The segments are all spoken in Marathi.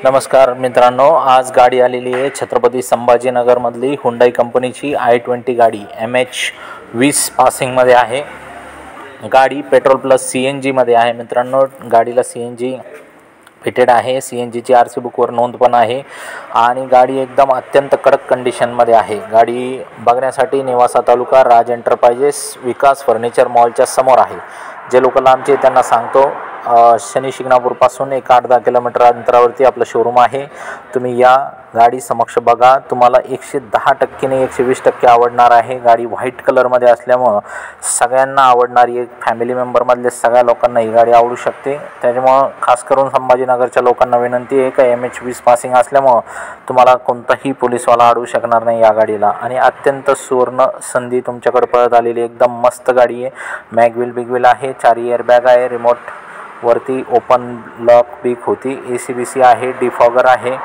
नमस्कार मित्रांनो, आज गाडी आलेली आहे छत्रपती संभाजीनगरमधली हुंडाई कंपनीची i20 गाडी MH20 पासिंगमध्ये आहे। गाडी पेट्रोल प्लस CNG मध्ये आहे। मित्रांनो, गाडीला CNG फिटेड आहे। CNGची RC बुकवर नोंद पण आहे आणि गाडी एकदम अत्यंत कडक कंडिशनमध्ये आहे। गाडी बघण्यासाठी नेवासा तालुका राज एंटरप्राइजेस विकास फर्निचर मॉलच्या समोर आहे। जे लोक लांबचे त्यांना सांगतो, शनी शिंगणापूरपासून 1-8-10 किलोमीटर अंतरावरती आपलं शोरूम आहे। तुम्ही या गाडी समक्ष बघा, तुम्हाला 110% ने 120% आवडणार आहे। गाडी व्हाईट कलरमध्ये असल्यामुळं सगळ्यांना आवडणारी, एक फॅमिली मेंबरमधले सगळ्या लोकांना ही गाडी आवडू शकते। त्याच्यामुळं खास करून संभाजीनगरच्या लोकांना विनंती आहे का MH20 पासिंग असल्यामुळं तुम्हाला कोणताही पोलीसवाला अडवू शकणार नाही या गाडीला। आणि अत्यंत सुवर्ण संधी तुमच्याकडे पळत आलेली एकदम मस्त गाडी आहे। मॅगविल बिगविल आहे, 4 एअरबॅग आहे, रिमोट वरती ओपन लॉक बिक होती, AC/BC आहे, डिफॉगर आहे,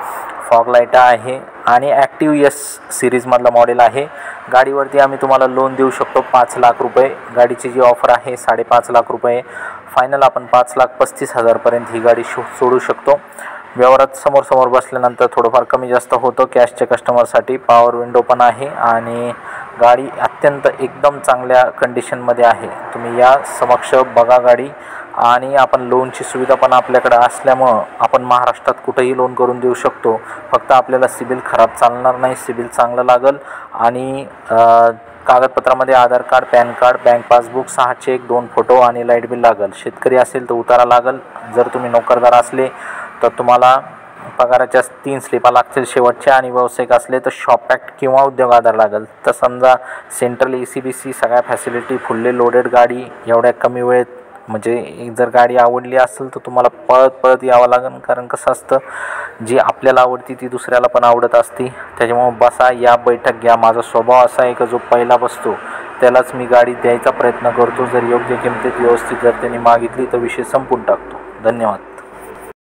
फॉग लाईट आहे आणि ॲक्टिव्ह S सिरीज मधला मॉडेल आहे। गाडीवरती आम्ही तुम्हाला लोन देऊ शकतो 5 लाख रुपये। गाडीची जी ऑफर आहे 5.5 लाख रुपये फायनल, आपण 5,35,000 पर्यंत ही गाडी सोडू शकतो। व्यवहारात समोर बसल्यानंतर थोडंफार कमी जास्त होतं। कॅशच्या कस्टमरसाठी पॉवर विंडो पण आहे आणि गाडी अत्यंत एकदम चांगल्या कंडिशनमध्ये आहे। तुम्ही या समक्ष बघा गाडी, आणि आपण लोनची सुविधा पण आपल्याकडे असल्यामुळं आपण महाराष्ट्रात कुठेही लोन करून देऊ शकतो। फक्त आपल्याला सिबिल खराब चालणार नाही, सिबिल चांगलं लागल आणि कागदपत्रामध्ये Aadhaar card, PAN card, bank passbook, 6 cheque, 2 photo आणि लाईट बिल लागल। शेतकरी असेल तर उतारा लागल। जर तुम्ही नोकरदार असले तर तुम्हाला पगाराच्या 3 स्लिपा लागतील शेवटच्या, आणि व्यावसायिक असले तर शॉप ॲक्ट किंवा उद्योग आधार लागल। तर समजा सेंट्रल AC/BC सगळ्या फॅसिलिटी, फुल्ली लोडेड गाडी एवढ्या कमी वेळेत, म्हणजे जर गाडी आवडली असेल तर तुम्हाला पळत यावं लागेल। कारण कसं असतं, जी आपल्याला आवडती ती दुसऱ्याला पण आवडत असते। त्याच्यामुळे बसा, या बैठक घ्या। माझा स्वभाव असा आहे की जो पहिला बसतो त्यालाच मी गाडी द्यायचा प्रयत्न करतो। जर योग्य किमतीत व्यवस्थित जर त्यांनी मागितली तर विषय संपून टाकतो। धन्यवाद।